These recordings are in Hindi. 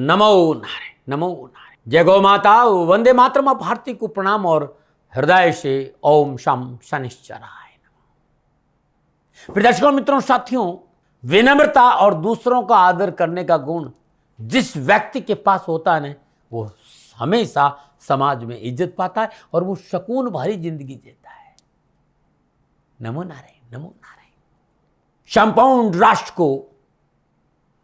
नमो नारायण, नमो नारायण। जय गौ माता, वंदे मातरम। भारती को प्रणाम और हृदय से ओम शम शनिश्चराय नमः। प्रिय दर्शकों, मित्रों, साथियों, विनम्रता और दूसरों का आदर करने का गुण जिस व्यक्ति के पास होता है ना, वो हमेशा समाज में इज्जत पाता है और वो सुकून भरी जिंदगी जीता है। नमो नारायण, नमो नारायण। संपूर्ण राष्ट्र को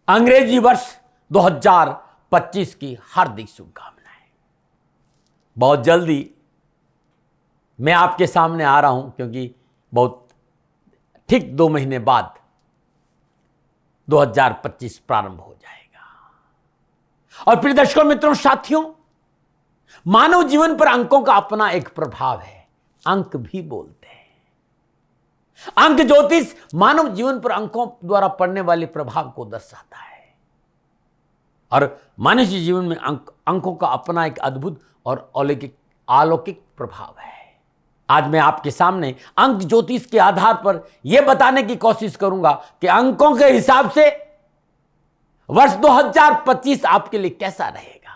अंग्रेजी वर्ष 2025 की हार्दिक शुभकामनाएं। बहुत जल्दी मैं आपके सामने आ रहा हूं, क्योंकि बहुत ठीक 2 महीने बाद 2025 प्रारंभ हो जाएगा। और प्रिय दर्शकों, मित्रों, साथियों, मानव जीवन पर अंकों का अपना एक प्रभाव है। अंक भी बोलते हैं। अंक ज्योतिष मानव जीवन पर अंकों द्वारा पड़ने वाले प्रभाव को दर्शाता है और मनुष्य जीवन में अंकों का अपना एक अद्भुत और अलौकिक प्रभाव है। आज मैं आपके सामने अंक ज्योतिष के आधार पर यह बताने की कोशिश करूंगा कि अंकों के हिसाब से वर्ष 2025 आपके लिए कैसा रहेगा।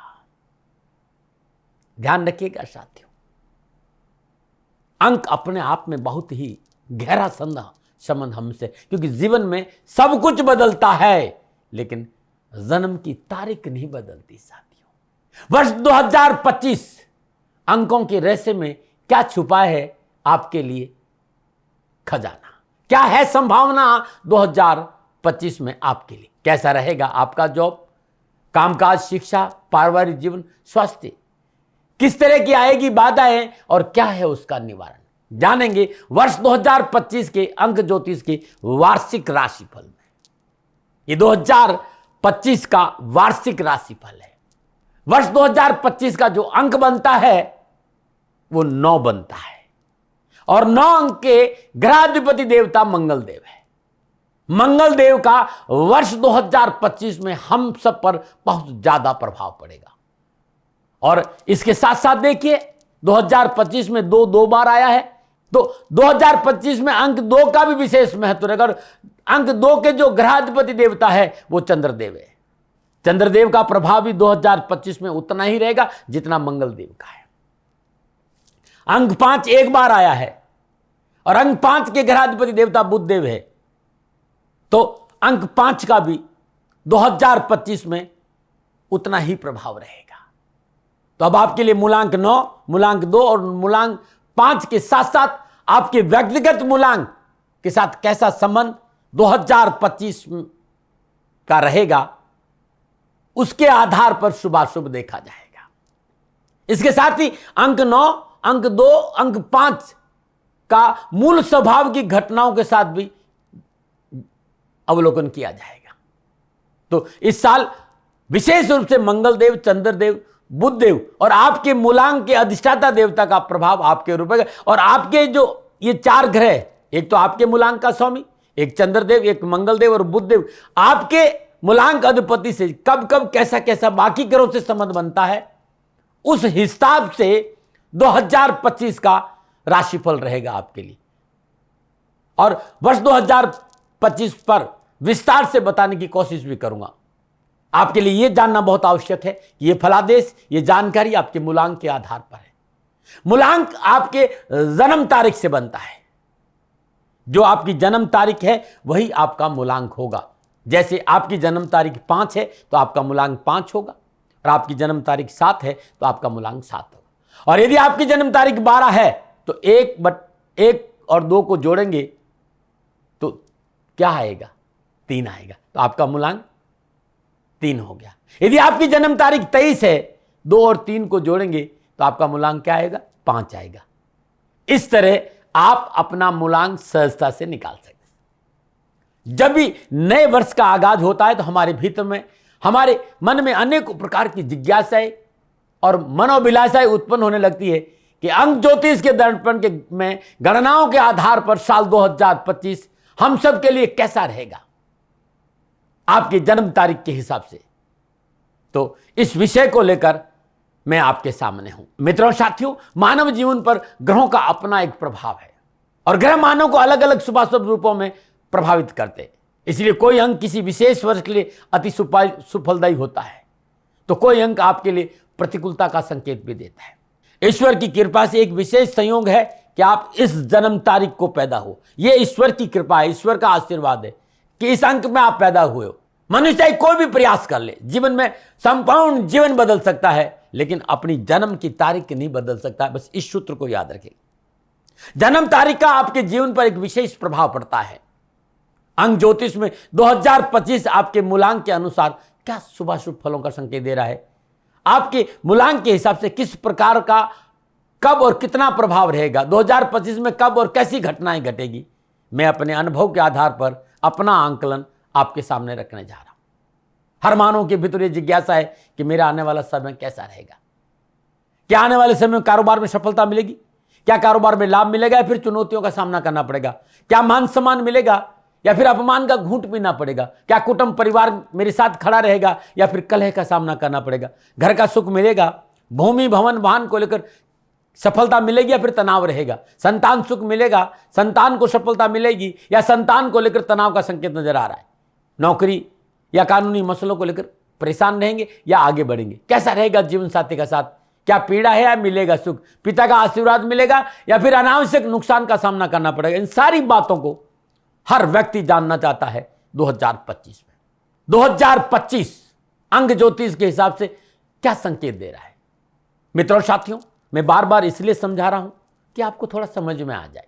ध्यान रखिएगा साथियों, अंक अपने आप में बहुत ही गहरा संबंध हमसे, क्योंकि जीवन में सब कुछ बदलता है लेकिन जन्म की तारीख नहीं बदलती साथियों। वर्ष 2025 अंकों के रहस्य में क्या छुपा है आपके लिए खजाना, क्या है संभावना 2025 में आपके लिए। कैसा रहेगा आपका जॉब, कामकाज, शिक्षा, पारिवारिक जीवन, स्वास्थ्य, किस तरह की आएगी बाधाएं और क्या है उसका निवारण, जानेंगे वर्ष 2025 के अंक ज्योतिष के वार्षिक राशिफल में। ये 2025 का वार्षिक राशिफल है। वर्ष 2025 का जो अंक बनता है वो 9 बनता है और 9 अंक के ग्रहाधिपति देवता मंगल देव है। मंगल देव का वर्ष 2025 में हम सब पर बहुत ज्यादा प्रभाव पड़ेगा। और इसके साथ साथ देखिए 2025 में 2 बार आया है, तो 2025 में अंक 2 का भी विशेष महत्व रहेगा। अंक 2 के जो ग्रहाधिपति देवता है वो चंद्रदेव है। चंद्रदेव का प्रभाव भी 2025 में उतना ही रहेगा जितना मंगल देव का है। अंक 5 एक बार आया है और अंक 5 के ग्रहाधिपति देवता बुध देव है, तो अंक 5 का भी 2025 में उतना ही प्रभाव रहेगा। तो अब आपके लिए मूलांक 9, मूलांक 2 और मूलांक 5 के साथ साथ आपके व्यक्तिगत मूलांक के साथ कैसा संबंध 2025 का रहेगा, उसके आधार पर शुभाशुभ देखा जाएगा। इसके साथ ही अंक 9, अंक 2, अंक 5 का मूल स्वभाव की घटनाओं के साथ भी अवलोकन किया जाएगा। तो इस साल विशेष रूप से मंगल देव, चंद्रदेव, बुध देव और आपके मूलांक के अधिष्ठाता देवता का प्रभाव आपके ऊपर रहेगा। और आपके जो ये 4 ग्रह, एक तो आपके मूलांक का स्वामी, एक चंद्रदेव, एक मंगल देव और बुध देव, आपके मूलांक अधिपति से कब कब कैसा कैसा बाकी ग्रहों से संबंध बनता है, उस हिसाब से 2025 का राशिफल रहेगा आपके लिए। और वर्ष 2025 पर विस्तार से बताने की कोशिश भी करूंगा। आपके लिए यह जानना बहुत आवश्यक है कि यह फलादेश, यह जानकारी आपके मूलांक के आधार पर है। मूलांक आपके जन्म तारीख से बनता है। जो आपकी जन्म तारीख है वही आपका मूलांक होगा। जैसे आपकी जन्म तारीख 5 है तो आपका मूलांक 5 होगा, और आपकी जन्म तारीख 7 है तो आपका मूलांक 7 होगा। और यदि आपकी जन्म तारीख 12 है तो 1 और 2 को जोड़ेंगे तो क्या आएगा, 3 आएगा, तो आपका मूलांक 3 हो गया। यदि आपकी जन्म तारीख 23 है, 2 और 3 को जोड़ेंगे तो आपका मूलांक क्या आएगा, 5 आएगा। इस तरह आप अपना मूलांक सहजता से निकाल सकते हैं। जब भी नए वर्ष का आगाज होता है तो हमारे भीतर में, हमारे मन में अनेक प्रकार की जिज्ञासाएं और मनोभिलाषाएं उत्पन्न होने लगती है कि अंक ज्योतिष के दर्पण के में गणनाओं के आधार पर साल 2025 हम सब के लिए कैसा रहेगा आपकी जन्म तारीख के हिसाब से। तो इस विषय को लेकर मैं आपके सामने हूं। मित्रों, साथियों, मानव जीवन पर ग्रहों का अपना एक प्रभाव है और ग्रह मानव को अलग अलग शुभाशुभ रूपों में प्रभावित करते हैं। इसलिए कोई अंक किसी विशेष वर्ष के लिए अति सुफलदायी होता है तो कोई अंक आपके लिए प्रतिकूलता का संकेत भी देता है। ईश्वर की कृपा से एक विशेष संयोग है कि आप इस जन्म तारीख को पैदा हो। यह ईश्वर की कृपा है, ईश्वर का आशीर्वाद है कि इस अंक में आप पैदा हुए हो। मनुष्य कोई भी प्रयास कर ले, जीवन में संपूर्ण जीवन बदल सकता है, लेकिन अपनी जन्म की तारीख नहीं बदल सकता है। बस इस सूत्र को याद रखें, जन्म तारीख का आपके जीवन पर एक विशेष प्रभाव पड़ता है। अंक ज्योतिष में 2025 आपके मूलांक के अनुसार क्या शुभ अशुभ फलों का संकेत दे रहा है, आपके मूलांक के हिसाब से किस प्रकार का कब और कितना प्रभाव रहेगा, 2025 में कब और कैसी घटनाएं घटेगी, मैं अपने अनुभव के आधार पर अपना आंकलन आपके सामने रखने जा रहा हूं। हर मानव के भीतर यह जिज्ञासा है कि मेरा आने वाला समय कैसा रहेगा, क्या आने वाले समय में कारोबार में सफलता मिलेगी, क्या कारोबार में लाभ मिलेगा या फिर चुनौतियों का सामना करना पड़ेगा, क्या मान सम्मान मिलेगा या फिर अपमान का घूंट पीना पड़ेगा, क्या कुटुंब परिवार मेरे साथ खड़ा रहेगा या फिर कलह का सामना करना पड़ेगा, घर का सुख मिलेगा, भूमि भवन वाहन को लेकर सफलता मिलेगी या फिर तनाव रहेगा, संतान सुख मिलेगा, संतान को सफलता मिलेगी या संतान को लेकर तनाव का संकेत नजर आ रहा है, नौकरी या कानूनी मसलों को लेकर परेशान रहेंगे या आगे बढ़ेंगे, कैसा रहेगा जीवन साथी का साथ, क्या पीड़ा है या मिलेगा सुख, पिता का आशीर्वाद मिलेगा या फिर अनावश्यक नुकसान का सामना करना पड़ेगा। इन सारी बातों को हर व्यक्ति जानना चाहता है 2025 में। 2025 अंक ज्योतिष के हिसाब से क्या संकेत दे रहा है। मित्रों साथियों, मैं बार बार इसलिए समझा रहा हूं कि आपको थोड़ा समझ में आ जाए।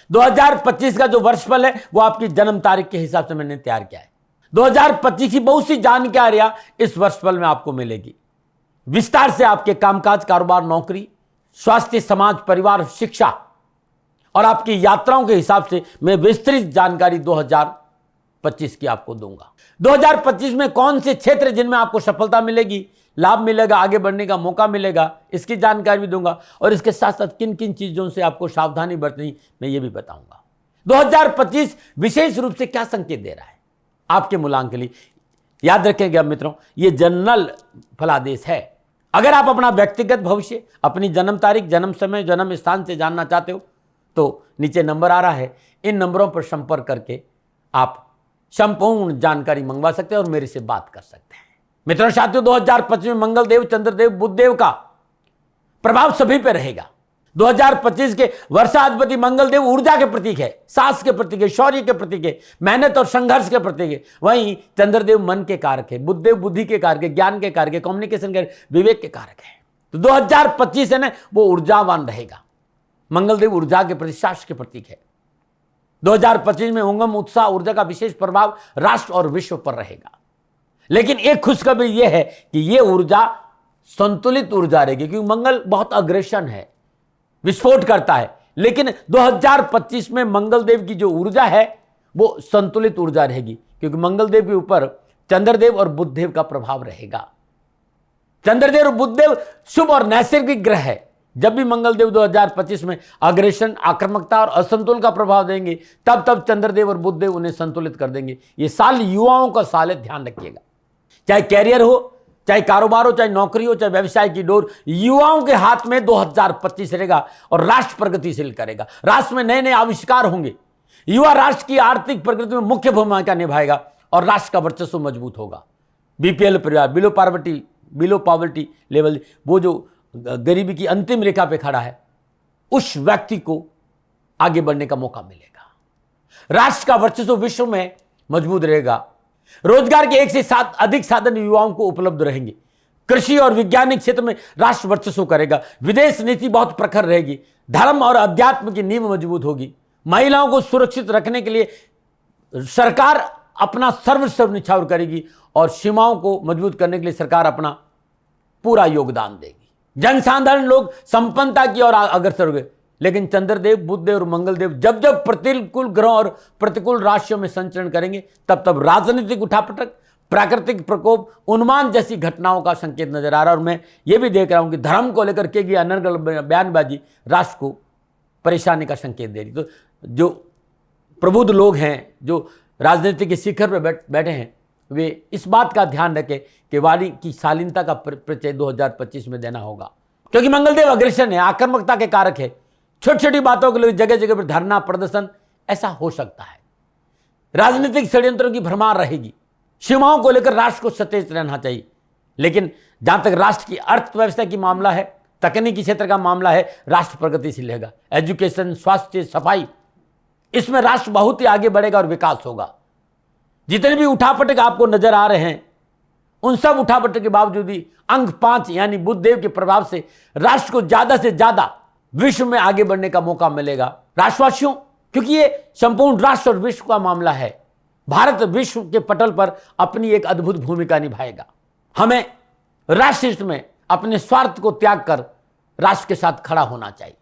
2025 का जो वर्षफल है वो आपकी जन्म तारीख के हिसाब से मैंने तैयार किया है। 2025 की बहुत सी जानकारियां इस वर्षफल में आपको मिलेगी। विस्तार से आपके कामकाज, कारोबार, नौकरी, स्वास्थ्य, समाज, परिवार, शिक्षा और आपकी यात्राओं के हिसाब से मैं विस्तृत जानकारी 2025 की आपको दूंगा। 2025 में कौन से क्षेत्र जिनमें आपको सफलता मिलेगी, लाभ मिलेगा, आगे बढ़ने का मौका मिलेगा, इसकी जानकारी भी दूंगा और इसके साथ साथ किन किन चीजों से आपको सावधानी बरतनी मैं ये भी बताऊंगा। 2025 विशेष रूप से क्या संकेत दे रहा है आपके मूलांक के लिए। याद रखेंगे मित्रों, ये जनरल फलादेश है। अगर आप अपना व्यक्तिगत भविष्य, अपनी जन्म तारीख, जन्म समय, जन्म स्थान से जानना चाहते हो तो नीचे नंबर आ रहा है, इन नंबरों पर संपर्क करके आप संपूर्ण जानकारी मंगवा सकते हैं और मेरे से बात कर सकते हैं। मित्रों साथियों, 2025 में मंगल देव, चंद्रदेव, बुध देव का प्रभाव सभी पर रहेगा। 2025 के वर्षाधिपति मंगल देव ऊर्जा के प्रतीक है, साहस के प्रतीक है, शौर्य के प्रतीक है, मेहनत और संघर्ष के प्रतीक है। वहीं चंद्रदेव मन के कारक है, बुध देव बुद्धि के कारक है, ज्ञान के कारक है, कम्युनिकेशन के, विवेक के कारक है। तो 2025 है ना, वो ऊर्जावान रहेगा। मंगल देव ऊर्जा के प्रतीक, साहस के प्रतीक है। 2025 में उमंग, उत्साह, ऊर्जा का विशेष प्रभाव राष्ट्र और विश्व पर रहेगा। लेकिन एक खुशखबरी यह है कि यह ऊर्जा संतुलित ऊर्जा रहेगी, क्योंकि मंगल बहुत अग्रेशन है, विस्फोट करता है। लेकिन 2025 में मंगल देव की जो ऊर्जा है वो संतुलित ऊर्जा रहेगी, क्योंकि मंगल देव के ऊपर चंद्रदेव और बुधदेव का प्रभाव रहेगा। चंद्रदेव और बुधदेव शुभ और नैसर्गिक ग्रह है। जब भी मंगल देव 2025 में अग्रेशन, आक्रामकता और असंतुलन का प्रभाव देंगे, तब चंद्रदेव और बुधदेव उन्हें संतुलित कर देंगे। ये साल युवाओं का साल है, ध्यान रखिएगा। चाहे कैरियर हो, चाहे कारोबार हो, चाहे नौकरी हो, चाहे व्यवसाय की डोर युवाओं के हाथ में 2025 रहेगा और राष्ट्र प्रगतिशील करेगा। राष्ट्र में नए नए आविष्कार होंगे। युवा राष्ट्र की आर्थिक प्रगति में मुख्य भूमिका निभाएगा और राष्ट्र का वर्चस्व मजबूत होगा। बीपीएल परिवार, बिलो पॉवर्टी लेवल, वो जो गरीबी की अंतिम रेखा पे खड़ा है, उस व्यक्ति को आगे बढ़ने का मौका मिलेगा। राष्ट्र का वर्चस्व विश्व में मजबूत रहेगा। रोजगार के 1 से 7 अधिक साधन युवाओं को उपलब्ध रहेंगे। कृषि और वैज्ञानिक क्षेत्र में राष्ट्र वर्चस्व करेगा। विदेश नीति बहुत प्रखर रहेगी। धर्म और अध्यात्म की नींव मजबूत होगी। महिलाओं को सुरक्षित रखने के लिए सरकार अपना सर्वस्व निछावर करेगी और सीमाओं को मजबूत करने के लिए सरकार अपना पूरा योगदान देगी। जनसाधारण लोग संपन्नता की ओर अग्रसर हुए। लेकिन चंद्रदेव, बुधदेव और मंगलदेव जब जब प्रतिकूल ग्रहों और प्रतिकूल राशियों में संचरण करेंगे, तब राजनीतिक उठापटक, प्राकृतिक प्रकोप, उन्माद जैसी घटनाओं का संकेत नजर आ रहा है। और मैं ये भी देख रहा हूं कि धर्म को लेकर के गई अनर्गल बयानबाजी राष्ट्र को परेशानी का संकेत दे रही। तो जो प्रबुद्ध लोग हैं, जो राजनीति के शिखर पर बैठे हैं, वे इस बात का ध्यान रखें कि वाणी की शालीनता का परिचय 2025 में देना होगा, क्योंकि मंगलदेव अग्रेशन है, आक्रामकता के कारक है। छोटी छोटी बातों के लिए जगह जगह पर धरना, प्रदर्शन ऐसा हो सकता है। राजनीतिक षड्यंत्रों की भरमार रहेगी। सीमाओं को लेकर राष्ट्र को सचेत रहना चाहिए। लेकिन जहां तक राष्ट्र की अर्थव्यवस्था की मामला है, तकनीकी क्षेत्र का मामला है, राष्ट्र प्रगतिशील रहेगा। एजुकेशन, स्वास्थ्य, सफाई, इसमें राष्ट्र बहुत ही आगे बढ़ेगा और विकास होगा। जितने भी उठापटक आपको नजर आ रहे हैं, उन सब उठापटक के बावजूद भी अंक 5 यानी बुध देव के प्रभाव से राष्ट्र को ज्यादा से ज्यादा विश्व में आगे बढ़ने का मौका मिलेगा। राष्ट्रवासियों, क्योंकि ये संपूर्ण राष्ट्र और विश्व का मामला है, भारत विश्व के पटल पर अपनी एक अद्भुत भूमिका निभाएगा। हमें राष्ट्र हित में अपने स्वार्थ को त्याग कर राष्ट्र के साथ खड़ा होना चाहिए।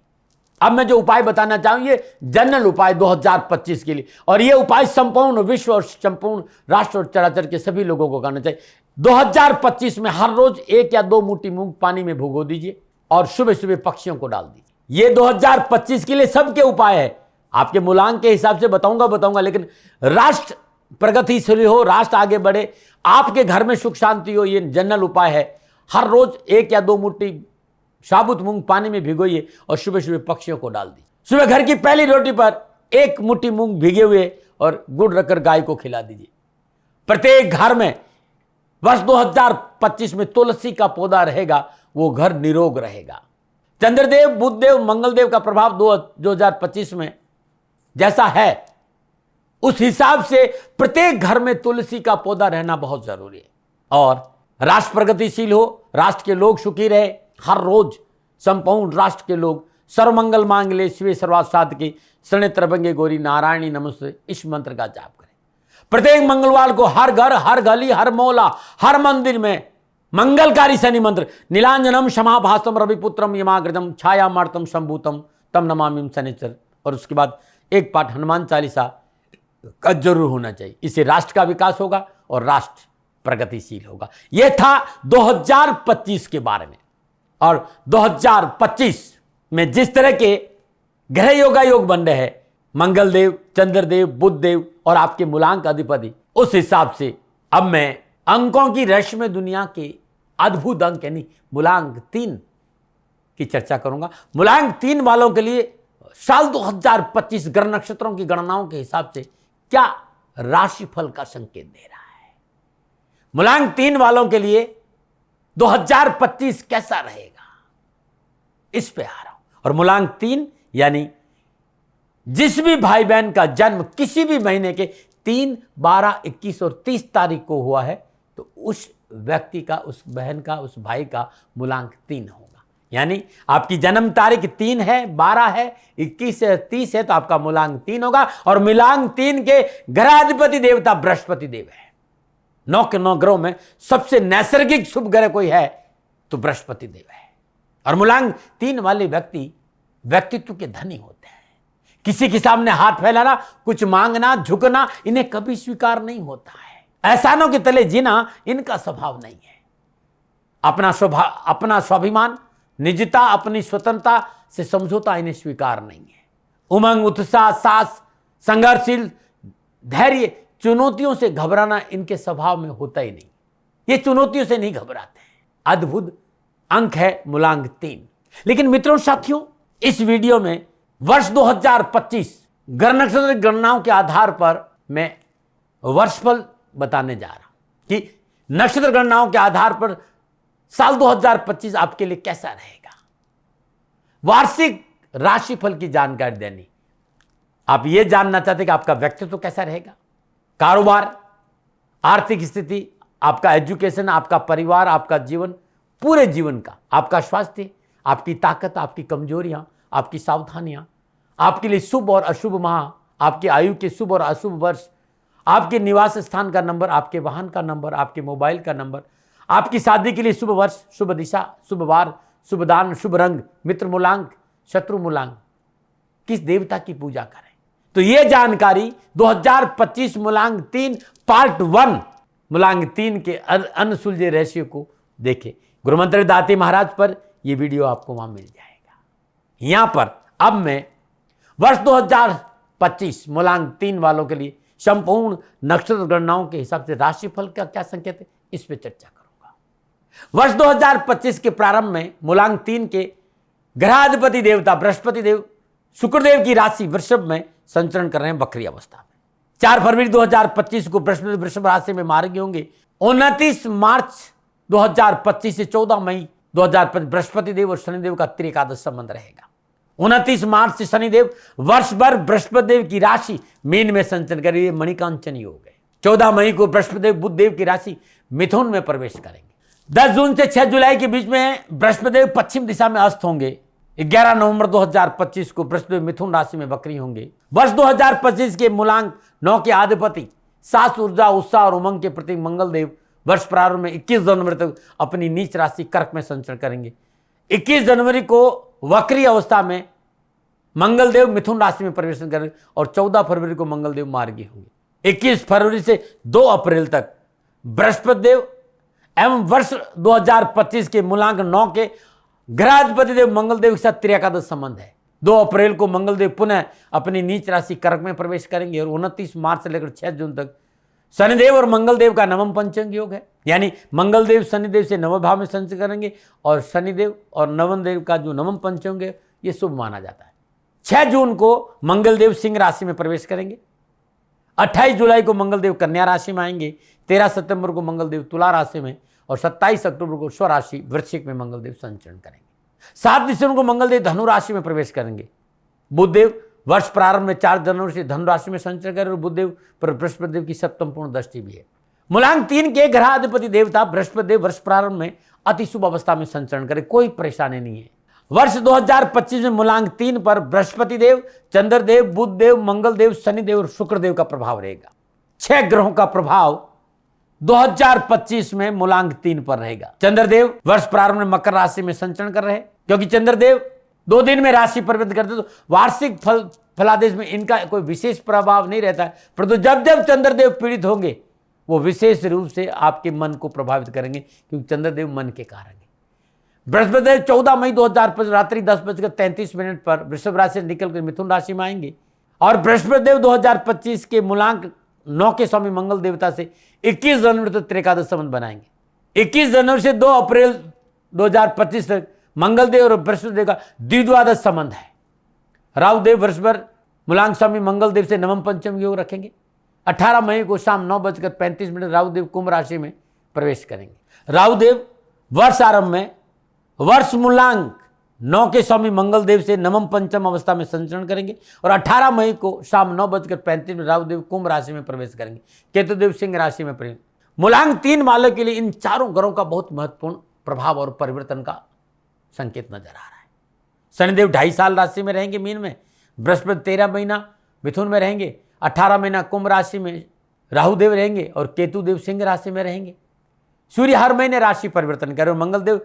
अब मैं जो उपाय बताना चाहूँ, ये जनरल उपाय 2025 के लिए, और ये उपाय संपूर्ण विश्व और संपूर्ण राष्ट्र और चराचर के सभी लोगों को करना चाहिए। 2025 में हर रोज 1 या 2 मुट्ठी मूंग पानी में भिगो दीजिए और सुबह सुबह पक्षियों को डाल दीजिए। ये 2025 के लिए सबके उपाय है। आपके मूलांक के हिसाब से बताऊंगा, लेकिन राष्ट्र प्रगतिशील हो, राष्ट्र आगे बढ़े, आपके घर में सुख शांति हो, ये जनरल उपाय है। हर रोज 1 या 2 मुट्ठी साबुत मूंग पानी में भिगोइए और सुबह सुबह पक्षियों को डाल दीजिए। सुबह घर की पहली रोटी पर 1 मुट्ठी मूंग भिगे हुए और गुड़ रखकर गाय को खिला दीजिए। प्रत्येक घर में वर्ष 2025 में तुलसी का पौधा रहेगा, वो घर निरोग रहेगा। चंद्रदेव, बुधदेव, मंगलदेव का प्रभाव 2025 में जैसा है, उस हिसाब से प्रत्येक घर में तुलसी का पौधा रहना बहुत जरूरी है। और राष्ट्र प्रगतिशील हो, राष्ट्र के लोग सुखी रहे, हर रोज संपूर्ण राष्ट्र के लोग सर्वमंगल मांगले शिवे सर्वार्थ साधके शरणे त्र्यंबके गौरी नारायणी नमस्ते, इस मंत्र का जाप करें। प्रत्येक मंगलवार को हर घर, हर गली, हर मोहल्ला, हर मंदिर में मंगलकारी शनि मंत्र नीलांजनम क्षमाभासम रविपुत्रम यमाग्रजम छायामार्तम संभूतम तम नमामि शनिचर, और उसके बाद एक पाठ हनुमान चालीसा का जरूर होना चाहिए। इससे राष्ट्र का विकास होगा और राष्ट्र प्रगतिशील होगा। यह था 2025 के बारे में। और 2025 में जिस तरह के ग्रह योग बन रहे हैं, मंगलदेव, चंद्रदेव, बुधदेव और आपके मूलांक अधिपति, उस हिसाब से अब मैं अंकों की रहस्यमय दुनिया के अद्भुत अंक यानी मूलांक 3 की चर्चा करूंगा। मूलांक 3 वालों के लिए साल 2025 ग्रह नक्षत्रों की गणनाओं के हिसाब से क्या राशिफल का संकेत दे रहा है। मूलांक 3 वालों के लिए 2025 कैसा रहेगा, इस पे आ रहा हूं। और मूलांक 3 यानी जिस भी भाई बहन का जन्म किसी भी महीने के 3, 12, 21 और 30 तारीख को हुआ है, तो उस व्यक्ति का, उस बहन का, उस भाई का मूलांक 3 होगा। यानी आपकी जन्म तारीख 3 है, 12 है, 21 है, 30 है, तो आपका मूलांक 3 होगा। और मूलांक 3 के ग्रहाधिपति देवता बृहस्पति देव है। 9 के 9 ग्रहों में सबसे नैसर्गिक शुभ ग्रह कोई है तो बृहस्पति देव है। और मूलांक 3 वाले व्यक्ति व्यक्तित्व के धनी होते हैं। किसी के सामने हाथ फैलाना, कुछ मांगना, झुकना इन्हें कभी स्वीकार नहीं होता है। एहसानों के तले जीना इनका स्वभाव नहीं है। अपना स्वाभिमान, निजता, अपनी स्वतंत्रता से समझौता इन्हें स्वीकार नहीं है। उमंग, उत्साह, साहस, संघर्षशील, धैर्य, चुनौतियों से घबराना इनके स्वभाव में होता ही नहीं। ये चुनौतियों से नहीं घबराते हैं। अद्भुत अंक है मूलांक 3। लेकिन मित्रों, साथियों, इस वीडियो में वर्ष 2025 ग्रह नक्षत्र गणनाओं के आधार पर मैं वर्षफल बताने जा रहा हूं कि नक्षत्र गणनाओं के आधार पर साल 2025 आपके लिए कैसा रहेगा। वार्षिक राशिफल की जानकारी देनी। आप यह जानना चाहते कि आपका व्यक्तित्व कैसा रहेगा, कारोबार, आर्थिक स्थिति, आपका एजुकेशन, आपका परिवार, आपका जीवन, पूरे जीवन का, आपका स्वास्थ्य, आपकी ताकत, आपकी कमजोरियां, आपकी सावधानियां, आपके लिए शुभ और अशुभ माह, आपकी आयु के शुभ और अशुभ वर्ष, आपके निवास स्थान का नंबर, आपके वाहन का नंबर, आपके मोबाइल का नंबर, आपकी शादी के लिए शुभ वर्ष, शुभ दिशा, शुभ वार, शुभ दान, शुभ रंग, मित्र मूलांक, शत्रु मूलांक, किस देवता की पूजा करें। तो यह जानकारी 2025 मूलांक 3 पार्ट 1 मूलांक 3 के अनसुलझे रहस्य को देखें। गुरुमंत्र दाते महाराज पर यह वीडियो आपको वहां मिल जाएगा। यहां पर अब मैं वर्ष 2025 मूलांक 3 वालों के लिए संपूर्ण नक्षत्र गणनाओं के हिसाब से राशिफल का क्या संकेत है, इस पर चर्चा करूंगा। वर्ष 2025 के प्रारंभ में मूलांक 3 के ग्रहाधिपति देवता बृहस्पति देव शुक्रदेव की राशि वृषभ में संचरण कर रहे हैं वक्री अवस्था में। 4 फरवरी 2025 को बृहस्पति वृषभ राशि में मार्गी होंगे। 29 मार्च 2025 से 14 मई 2025 बृहस्पति देव और शनिदेव का त्रिकादश संबंध रहेगा। 29 मार्च से शनिदेव वर्ष भर बृहस्पति देव की राशि मीन में संचरण करेंगे, मणिकांचन योग है। 14 मई को बृहस्पति देव बुध देव की राशि मिथुन में प्रवेश करेंगे। 10 जून से 6 जुलाई के बीच में बृहस्पति देव पश्चिम दिशा में अस्त होंगे। 11 नवंबर 2025 को बृहस्पति देव मिथुन राशि में वक्री होंगे। वर्ष 2025 के मूलांक 9 के अधिपति साहस, ऊर्जा, उत्साह और उमंग के प्रतीक मंगल देव वर्ष प्रारंभ में 21 जनवरी तक अपनी नीच राशि कर्क में संचरण करेंगे। 21 जनवरी को वक्री अवस्था में मंगल देव मिथुन राशि में प्रवेश करेंगे और 14 फरवरी को मंगल देव मार्गी होंगे। 21 फरवरी से 2 अप्रैल तक बृहस्पति देव एवं वर्ष 2025 के मूलांक 9 के ग्रहाधिपति देव मंगल देव के साथ त्रिकादश संबंध है। 2 अप्रैल को मंगल देव पुनः अपनी नीच राशि कर्क में प्रवेश करेंगे और 29 मार्च से लेकर 6 जून तक शनिदेव और मंगल देव का नवम पंचंग योग है, यानी मंगल देव शनिदेव से नवम भाव में संचरण करेंगे और शनिदेव और नवम देव का जो नवम पंचंग है ये शुभ माना जाता है। 6 जून को मंगल देव सिंह राशि में प्रवेश करेंगे। 28 जुलाई को मंगल देव कन्या राशि में आएंगे। 13 सितंबर को मंगल देव तुला राशि में और 27 अक्टूबर को स्वराशि वृश्चिक में मंगल देव संचरण करेंगे। 7 दिसंबर को मंगल देव धनु राशि में प्रवेश करेंगे। बुध देव वर्ष प्रारंभ में 4 जनवरी से धनु राशि में संचरण करें और बुध देव पर बृहस्पति देव की सप्तम पूर्ण दृष्टि भी है। मूलांक 3 के ग्रहाधिपति देवता बृहस्पति देव वर्ष प्रारंभ में अति शुभ अवस्था में संचरण करें, कोई परेशानी नहीं है। वर्ष 2025 में मूलांक 3 पर बृहस्पति देव, चंद्रदेव, बुध देव, मंगल देव, शनिदेव और शुक्र देव का प्रभाव रहेगा। 6 ग्रहों का प्रभाव 2025 में मूलांक 3 पर रहेगा। चंद्रदेव वर्ष प्रारंभ में मकर राशि में संचरण कर रहे हैं, क्योंकि चंद्रदेव 2 दिन में राशि परिवर्तन करते तो वार्षिक फलादेश में इनका कोई विशेष प्रभाव नहीं रहता है, परंतु जब जब चंद्रदेव पीड़ित होंगे वो विशेष रूप से आपके मन को प्रभावित करेंगे, क्योंकि चंद्रदेव मन के कारण है। बृहस्पति देव 14 मई 2025 रात्रि 10:33 पर वृषभ राशि से निकलकर मिथुन राशि में आएंगे और बृहस्पति देव 2025 के मूलांक 9 के स्वामी मंगल देवता से 21 जनवरी तक त्रिकादश संबंध बनाएंगे। 21 जनवरी से 2 अप्रैल 2025 तक मंगल देव और बृहस्पति देव का द्विद्वादश संबंध है। राहु देव वर्ष भर मूलांक स्वामी मंगल देव से नवम पंचम योग रखेंगे। 18 मई को शाम 9:35 राहु देव कुंभ राशि में प्रवेश करेंगे। राहु देव वर्ष आरंभ में वर्ष मूलांक 9 के स्वामी मंगल देव से नवम पंचम अवस्था में संचरण करेंगे और 18 मई को शाम 9:35 राहु देव कुंभ राशि में प्रवेश करेंगे। केतु देव सिंह राशि में प्रवेश। मूलांक 3 वालों के लिए इन चारों ग्रहों का बहुत महत्वपूर्ण प्रभाव और परिवर्तन का संकेत नजर आ रहा है। शनिदेव 2.5 साल राशि में रहेंगे मीन में, बृहस्पति 13 महीना मिथुन में रहेंगे, 18 महीना कुंभ राशि में राहु देव रहेंगे और केतु देव सिंह राशि में रहेंगे। सूर्य हर महीने राशि परिवर्तन करें और मंगल देव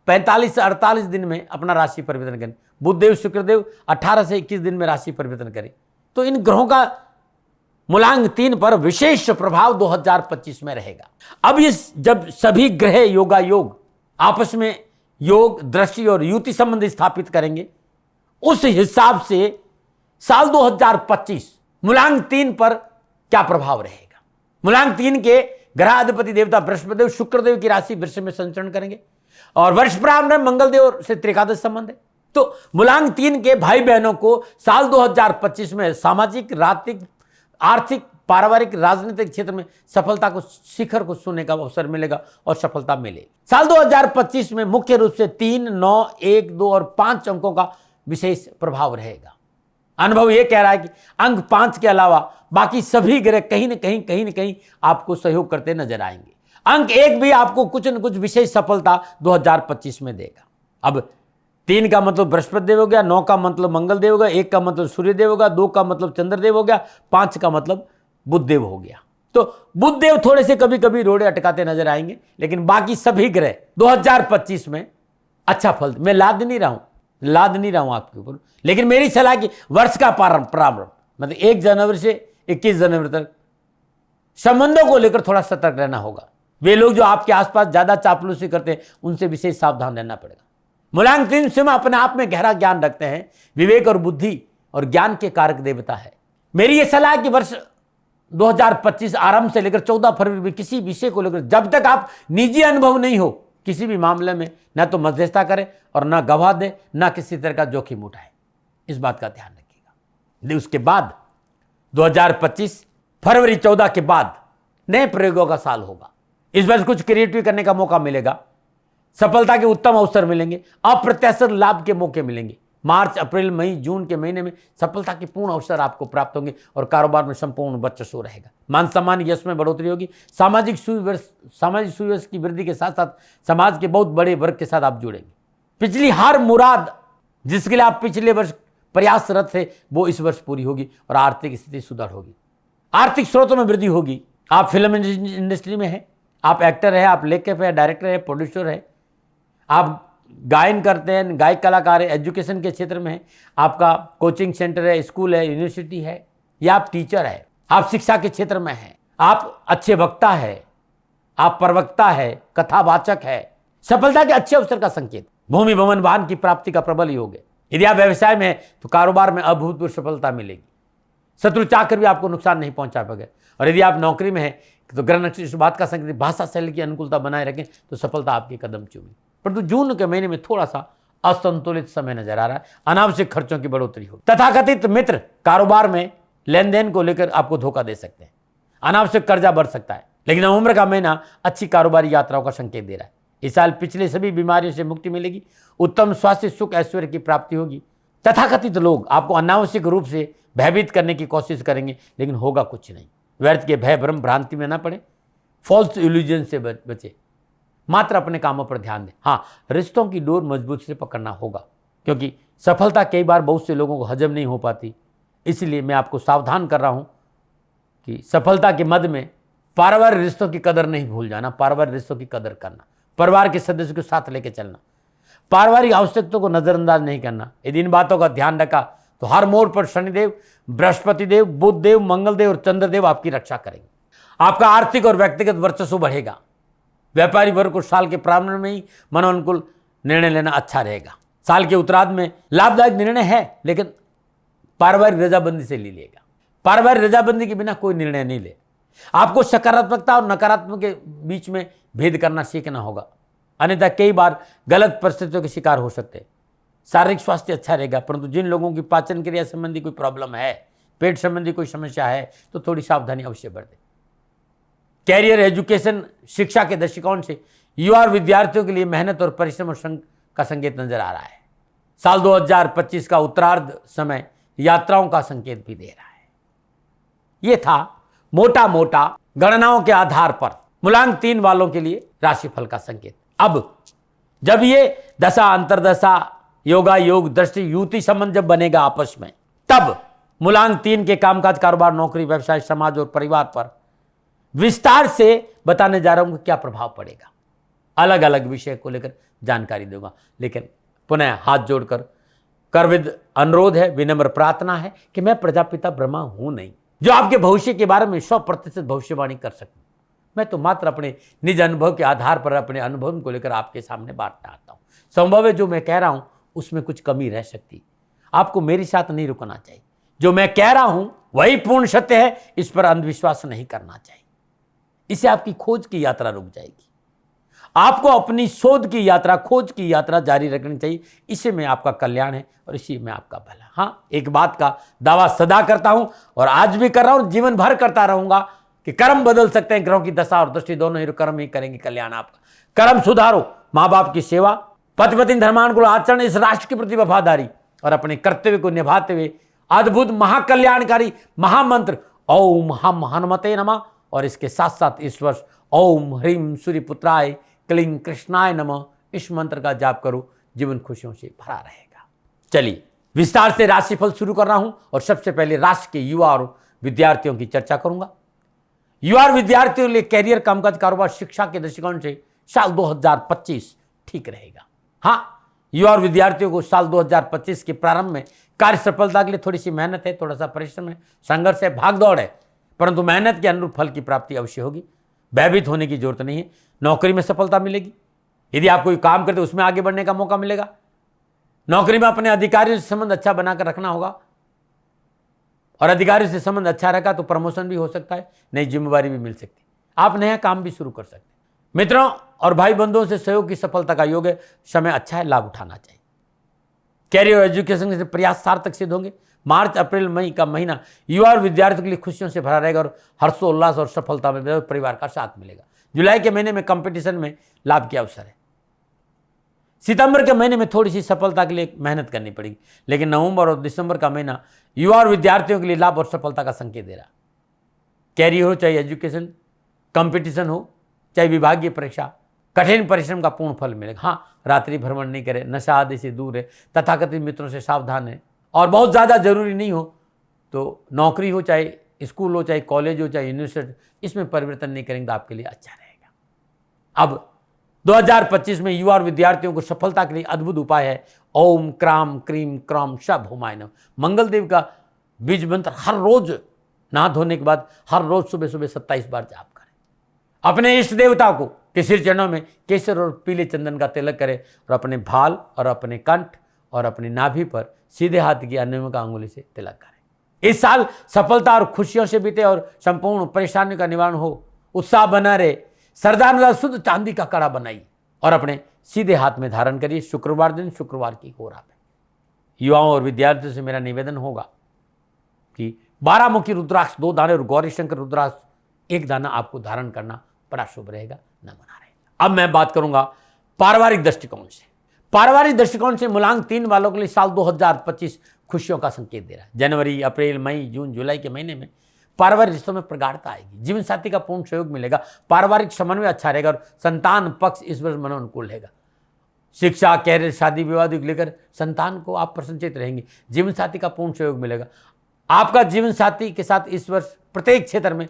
45 से 48 दिन में अपना राशि परिवर्तन करें। बुध देव शुक्रदेव 18 से 21 दिन में राशि परिवर्तन करें। तो इन ग्रहों का मूलांक 3 पर विशेष प्रभाव 2025 में रहेगा। अब इस जब सभी ग्रह योगा योग आपस में योग, दृष्टि और युति संबंध स्थापित करेंगे, उस हिसाब से साल 2025 मूलांक 3 पर क्या प्रभाव रहेगा। मूलांक 3 के ग्रहाधिपति देवता बृहस्पति शुक्रदेव की राशि वृश्चिक में संचरण करेंगे और वर्ष प्रारंभ में मंगल देव से त्रिकादश संबंध है। तो मूलांक 3 के भाई बहनों को साल 2025 में सामाजिक, आर्थिक, पारिवारिक, राजनीतिक क्षेत्र में सफलता को शिखर को छूने का अवसर मिलेगा और सफलता मिलेगी। साल 2025 में मुख्य रूप से 3, 9, 1, 2 और 5 अंकों का विशेष प्रभाव रहेगा। अनुभव यह कह रहा है कि अंक 5 के अलावा बाकी सभी ग्रह कहीं न कहीं आपको सहयोग करते नजर आएंगे। अंक 1 भी आपको कुछ न कुछ विशेष सफलता 2025 में देगा। अब 3 का मतलब बृहस्पति देव हो गया, 9 का मतलब मंगल देव हो गया, 1 का मतलब सूर्य देव होगा, 2 का मतलब चंद्रदेव हो गया, 5 का मतलब बुध देव हो गया। तो बुध देव थोड़े से कभी कभी रोड़े अटकाते नजर आएंगे, लेकिन बाकी सभी ग्रह 2025 में अच्छा फल। मैं लाद नहीं रहा हूं आपके ऊपर, लेकिन मेरी सलाह की वर्ष का प्रारंभ मतलब 1 जनवरी से 21 जनवरी तक संबंधों को लेकर थोड़ा सतर्क रहना होगा। वे लोग जो आपके आसपास ज्यादा चापलूसी करते हैं उनसे विशेष सावधान रहना पड़ेगा। मूलांक 3 स्वयं अपने आप में गहरा ज्ञान रखते हैं, विवेक और बुद्धि और ज्ञान के कारक देवता है। मेरी यह सलाह कि वर्ष 2025 आरंभ से लेकर 14 फरवरी में किसी विषय को लेकर जब तक आप निजी अनुभव नहीं हो किसी भी मामले में न तो मध्यस्थता करें और न गवाह दें, न किसी तरह का जोखिम उठाएं। इस बात का ध्यान रखिएगा। उसके बाद 2025 फरवरी 14 के बाद नए प्रयोगों का साल होगा। इस वर्ष कुछ क्रिएटिव करने का मौका मिलेगा, सफलता के उत्तम अवसर मिलेंगे, अप्रत्याशित लाभ के मौके मिलेंगे। मार्च, अप्रैल, मई, जून के महीने में सफलता के पूर्ण अवसर आपको प्राप्त होंगे और कारोबार में संपूर्ण वर्चस्व रहेगा। मान सम्मान यश में बढ़ोतरी होगी। सामाजिक सुव्यवस्था की वृद्धि के साथ साथ समाज के बहुत बड़े वर्ग के साथ आप जुड़ेंगे। पिछली हर मुराद जिसके लिए आप पिछले वर्ष प्रयासरत थे वो इस वर्ष पूरी होगी और आर्थिक स्थिति सुधार होगी। आर्थिक स्रोतों में वृद्धि होगी। आप फिल्म इंडस्ट्री में हैं, आप एक्टर है, आप लेखक है, डायरेक्टर है, प्रोड्यूसर है, आप गायन करते हैं, गायक कलाकार है, एजुकेशन के क्षेत्र में है, आपका कोचिंग सेंटर है, स्कूल है, यूनिवर्सिटी है, या आप टीचर है, आप शिक्षा के क्षेत्र में हैं, आप अच्छे वक्ता है, आप प्रवक्ता है, कथावाचक है, सफलता के अच्छे अवसर का संकेत। भूमि भवन वाहन की प्राप्ति का प्रबल योग है। यदि आप व्यवसाय में हैं तो कारोबार में अभूतपूर्व सफलता मिलेगी। शत्रु चाहकर भी आपको नुकसान नहीं पहुंचा पाएगा। और यदि आप नौकरी में हैं तो ग्रह नक्षत्र इस बात का संकेत, भाषा शैली की अनुकूलता बनाए रखें तो सफलता आपके कदम चूमे। परंतु जून के महीने में थोड़ा सा असंतुलित समय नजर आ रहा है, अनावश्यक खर्चों की बढ़ोतरी होगी। तथाकथित मित्र कारोबार में लेन देन को लेकर आपको धोखा दे सकते हैं, अनावश्यक कर्जा बढ़ सकता है। लेकिन नवंबर का महीना अच्छी कारोबारी यात्राओं का संकेत दे रहा है। इस साल पिछले सभी बीमारियों से मुक्ति मिलेगी, उत्तम स्वास्थ्य, सुख, ऐश्वर्य की प्राप्ति होगी। तथाकथित लोग आपको अनावश्यक रूप से भयभीत करने की कोशिश करेंगे लेकिन होगा कुछ नहीं। व्यर्थ के भय भ्रम भ्रांति में ना पड़े, फॉल्स इल्यूजन से बचे, मात्र अपने कामों पर ध्यान दें। हाँ, रिश्तों की डोर मजबूत से पकड़ना होगा क्योंकि सफलता कई बार बहुत से लोगों को हजम नहीं हो पाती। इसलिए मैं आपको सावधान कर रहा हूं कि सफलता के मद में पारिवारिक रिश्तों की कदर नहीं भूल जाना, पारिवारिक रिश्तों की कदर करना, परिवार के सदस्यों को साथ लेकर चलना, पारिवारिक आवश्यकताओं को नजरअंदाज नहीं करना। यदि इन बातों का ध्यान रखा तो हर मोड़ पर शनिदेव, बृहस्पति देव, बुध देव, मंगल देव और चंद्रदेव आपकी रक्षा करेंगे। आपका आर्थिक और व्यक्तिगत वर्चस्व बढ़ेगा। व्यापारी वर्ग को साल के प्रारंभ में ही मनोनुकूल निर्णय लेना अच्छा रहेगा। साल के उत्तरार्ध में लाभदायक निर्णय है लेकिन पारिवारिक रजाबंदी से ले लेगा। पारिवारिक रजाबंदी के बिना कोई निर्णय नहीं ले। आपको सकारात्मकता और नकारात्मक के बीच में भेद करना सीखना होगा, अन्यथा कई बार गलत परिस्थितियों के शिकार हो सकते हैं। शारीरिक स्वास्थ्य अच्छा रहेगा, परंतु जिन लोगों की पाचन क्रिया संबंधी कोई प्रॉब्लम है, पेट संबंधी कोई समस्या है तो थोड़ी सावधानी अवश्य बरतें। कैरियर, एजुकेशन, शिक्षा के दृष्टिकोण से युवा और विद्यार्थियों के लिए मेहनत और परिश्रम और का संकेत नजर आ रहा है। साल 2025 का उत्तरार्ध समय यात्राओं का संकेत भी दे रहा है। यह था मोटा मोटा गणनाओं के आधार पर मूलांक 3 वालों के लिए राशिफल का संकेत। अब जब ये दशा, अंतरदशा, योगा योग, दृष्टि, युति संबंध जब बनेगा आपस में, तब मूलांक 3 के कामकाज, कारोबार, नौकरी, व्यवसाय, समाज और परिवार पर विस्तार से बताने जा रहा हूं कि क्या प्रभाव पड़ेगा। अलग अलग विषय को लेकर जानकारी दूंगा। लेकिन पुनः हाथ जोड़कर करविद अनुरोध है, विनम्र प्रार्थना है कि मैं प्रजापिता ब्रह्मा हूं नहीं जो आपके भविष्य के बारे में 100% भविष्यवाणी कर सकूं। मैं तो मात्र अपने निज अनुभव के आधार पर अपने अनुभव को लेकर आपके सामने बांटना आता हूं। संभव है जो मैं कह रहा हूं उसमें कुछ कमी रह सकती, आपको मेरे साथ नहीं रुकना चाहिए। जो मैं कह रहा हूं वही पूर्ण सत्य है, इस पर अंधविश्वास नहीं करना चाहिए। इससे आपकी खोज की यात्रा रुक जाएगी। आपको अपनी शोध की यात्रा, खोज की यात्रा जारी रखनी चाहिए। इसी में आपका कल्याण है और इसी में आपका भला। हाँ, एक बात का दावा सदा करता हूं और आज भी कर रहा हूं, जीवन भर करता रहूंगा कि कर्म बदल सकते हैं, ग्रहों की दशा और दृष्टि दोनों ही कर्म ही करेंगे कल्याण आपका। कर्म सुधारो, माँ बाप की सेवा, पति पत्नी धर्मानुकूल आचरण, इस राष्ट्र के प्रति वफादारी और अपने कर्तव्य को निभाते हुए अद्भुत महाकल्याणकारी महामंत्र ओम हम हनुमते नमः और इसके साथ साथ इस वर्ष ओम ह्रीम सूर्यपुत्राय क्लीं कृष्णाय नमः, इस मंत्र का जाप करो, जीवन खुशियों से भरा रहेगा। चलिए विस्तार से राशिफल शुरू कर रहा हूं और सबसे पहले राशि के युवा और विद्यार्थियों की चर्चा करूंगा। युवा और विद्यार्थियों के लिए कैरियर, कामकाज, कारोबार, शिक्षा के दृष्टिकोण से साल 2025 ठीक रहेगा। हाँ, युवा और विद्यार्थियों को साल 2025 के प्रारंभ में कार्य सफलता के लिए थोड़ी सी मेहनत है, थोड़ा सा परिश्रम है, संघर्ष है, भागदौड़ है, परंतु मेहनत के अनुरूप फल की प्राप्ति अवश्य होगी। भयभीत होने की जरूरत नहीं है। नौकरी में सफलता मिलेगी। यदि आप कोई काम करते उसमें आगे बढ़ने का मौका मिलेगा। नौकरी में अपने अधिकारियों से संबंध अच्छा बनाकर रखना होगा और अधिकारियों से संबंध अच्छा रखा तो प्रमोशन भी हो सकता है, नई जिम्मेवारी भी मिल सकती है, आप नया काम भी शुरू कर सकते हैं। मित्रों और भाई बंधुओं से सहयोग की सफलता का योग है। समय अच्छा है, लाभ उठाना चाहिए। कैरियर और एजुकेशन के प्रयास सार्थक सिद्ध होंगे। मार्च, अप्रैल, मई का महीना युवा और विद्यार्थियों के लिए खुशियों से भरा रहेगा और हर्षोल्लास और सफलता में परिवार का साथ मिलेगा। जुलाई के महीने में कंपटीशन में लाभ के अवसर है। सितंबर के महीने में थोड़ी सी सफलता के लिए मेहनत करनी पड़ेगी, लेकिन नवंबर और दिसंबर का महीना युवा और विद्यार्थियों के लिए लाभ और सफलता का संकेत दे रहा। कैरियर हो चाहे एजुकेशन, कंपटीशन हो चाहे विभागीय परीक्षा, कठिन परिश्रम का पूर्ण फल मिलेगा। हाँ, रात्रि भ्रमण नहीं करे, नशा आदि से दूर है, तथाकथित मित्रों से सावधान है, और बहुत ज़्यादा जरूरी नहीं हो तो नौकरी हो चाहे स्कूल हो चाहे कॉलेज हो चाहे यूनिवर्सिटी, इसमें परिवर्तन नहीं करेंगे तो आपके लिए अच्छा रहेगा। अब 2025 में युवा और विद्यार्थियों को सफलता के लिए अद्भुत उपाय है। ओम क्राम क्रीम क्रॉम शभ हुमाय नमः मंगल देव का बीज मंत्र हर रोज नहा धोने के बाद हर रोज सुबह सुबह 27 बार जाप करें। अपने इष्ट देवता को के सिर चरणों में केसर और पीले चंदन का तिलक करें और अपने भाल और अपने कंठ और अपनी नाभि पर सीधे हाथ की अन्यमुखा अंगुली से तिलक करें। इस साल सफलता और खुशियों से बीते और संपूर्ण परेशानियों का निवारण हो, उत्साह बना रहे। सरदार शुद्ध चांदी का कड़ा बनाइए और अपने सीधे हाथ में धारण करिए। शुक्रवार दिन शुक्रवार की होरा पे युवाओं और विद्यार्थियों से मेरा निवेदन होगा कि 12 मुखी रुद्राक्ष 2 दाने और गौरी शंकर रुद्राक्ष 1 दाना आपको धारण करना बड़ा शुभ रहेगा, न मना रहेगा। अब मैं बात करूंगा पारिवारिक दृष्टिकोण से। पारिवारिक दृष्टिकोण से मूलांक 3 वालों के लिए साल 2025 खुशियों का संकेत दे रहा है। जनवरी, अप्रैल, मई, जून, जुलाई के महीने में पारिवारिक रिश्तों में प्रगाढ़ता आएगी। जीवन साथी का पूर्ण सहयोग मिलेगा। पारिवारिक समन्वय अच्छा रहेगा और संतान पक्ष इस वर्ष मनोनुकूल रहेगा। शिक्षा, कैरियर, शादी विवाह को लेकर संतान को आप प्रसन्नचित रहेंगे। जीवन साथी का पूर्ण सहयोग मिलेगा। आपका जीवन साथी के साथ इस वर्ष प्रत्येक क्षेत्र में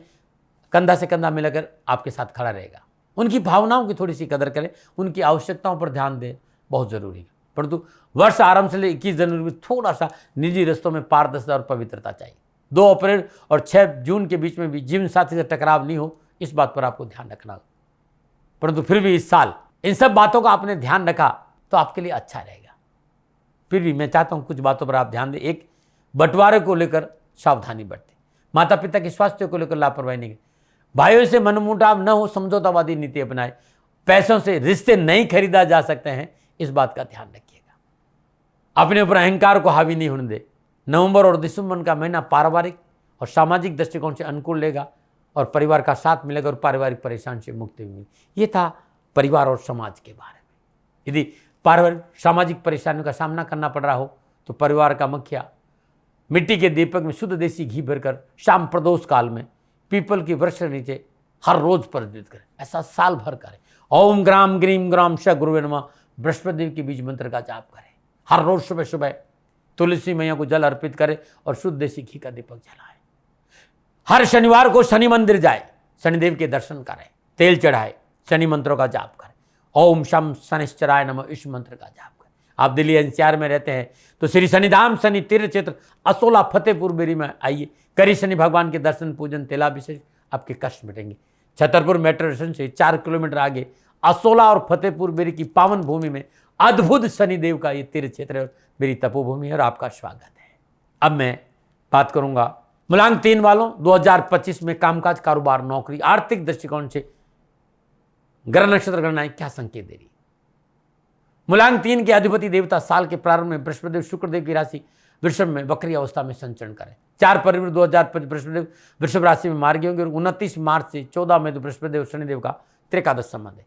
कंधा से कंधा मिलाकर आपके साथ खड़ा रहेगा। उनकी भावनाओं की थोड़ी सी कदर करें, उनकी आवश्यकताओं पर ध्यान दें, बहुत जरूरी है। परंतु वर्ष आरंभ से लेकर 21 जनवरी में थोड़ा सा निजी रिश्तों में पारदर्शिता और पवित्रता चाहिए। 2 अप्रैल और 6 जून के बीच में भी जीवन साथी से टकराव नहीं हो, इस बात पर आपको ध्यान रखना होगा। परंतु फिर भी इस साल इन सब बातों का आपने ध्यान रखा तो आपके लिए अच्छा रहेगा। फिर भी मैं चाहता हूं कुछ बातों पर आप ध्यान दें। एक, बंटवारे को लेकर सावधानी बरतें। माता पिता के स्वास्थ्य को लेकर लापरवाही नहीं करें। भाइयों से मनमुटाव न हो, समझौतावादी नीति अपनाएं। पैसों से रिश्ते नहीं खरीदा जा सकते हैं, इस बात का ध्यान रखिएगा। अपने ऊपर अहंकार को हावी नहीं होने दे। नवंबर और दिसंबर का महीना पारिवारिक और सामाजिक दृष्टिकोण से अनुकूल रहेगा और परिवार का साथ मिलेगा और पारिवारिक परेशानी से मुक्ति मिलेगी। ये था परिवार और समाज के बारे में। यदि पारिवारिक सामाजिक परेशानियों का सामना करना पड़ रहा हो तो परिवार का मुखिया मिट्टी के दीपक में शुद्ध देसी घी भरकर शाम प्रदोष काल में पीपल के वृक्ष के नीचे हर रोज प्रज्वलित करें। ऐसा साल भर करें। ओम ग्राम ग्रीम ग्राम श गुरुवे नमः बृहस्पति देव के बीज मंत्र का जाप करें। हर रोज सुबह सुबह तुलसी मैया को जल अर्पित करें और शुद्ध देसी घी का दीपक जलाएं। हर शनिवार को शनि मंदिर जाए, शनिदेव के दर्शन करें, तेल चढ़ाए, शनि मंत्रों का जाप करें। ओम शम शनिश्चराय नमः इस मंत्र का जाप करें। आप दिल्ली एनसीआर में रहते हैं तो श्री शनिधाम शनि तीर्थ क्षेत्र असोला फतेहपुर बेरी में आइए। करी शनि भगवान के दर्शन पूजन तेलाभिषेक आपके कष्ट मिटेंगे। छतरपुर मेट्रो स्टेशन से 4 किलोमीटर आगे असोला और फतेहपुर बेरी की पावन भूमि में अद्भुत शनिदेव का ये तीर्थ क्षेत्र है, मेरी तपोभूमि है और आपका स्वागत है। अब मैं बात करूंगा मूलांक 3 वालों 2025 में कामकाज, कारोबार, नौकरी, आर्थिक दृष्टिकोण से ग्रह नक्षत्र गणनाएं क्या संकेत दे रही। मूलांक 3 के अधिपति देवता साल के प्रारंभ में बृहस्पतिदेव शुक्रदेव की राशि वृषभ में वक्री अवस्था में संचरण करें। 4 फरवरी 2025 बृहस्पतिदेव वृषभ राशि में मार्गी होंगे और 29 मार्च से 14 मई तो बृहस्पतिदेव शनिदेव का त्रिकादश संबंध है,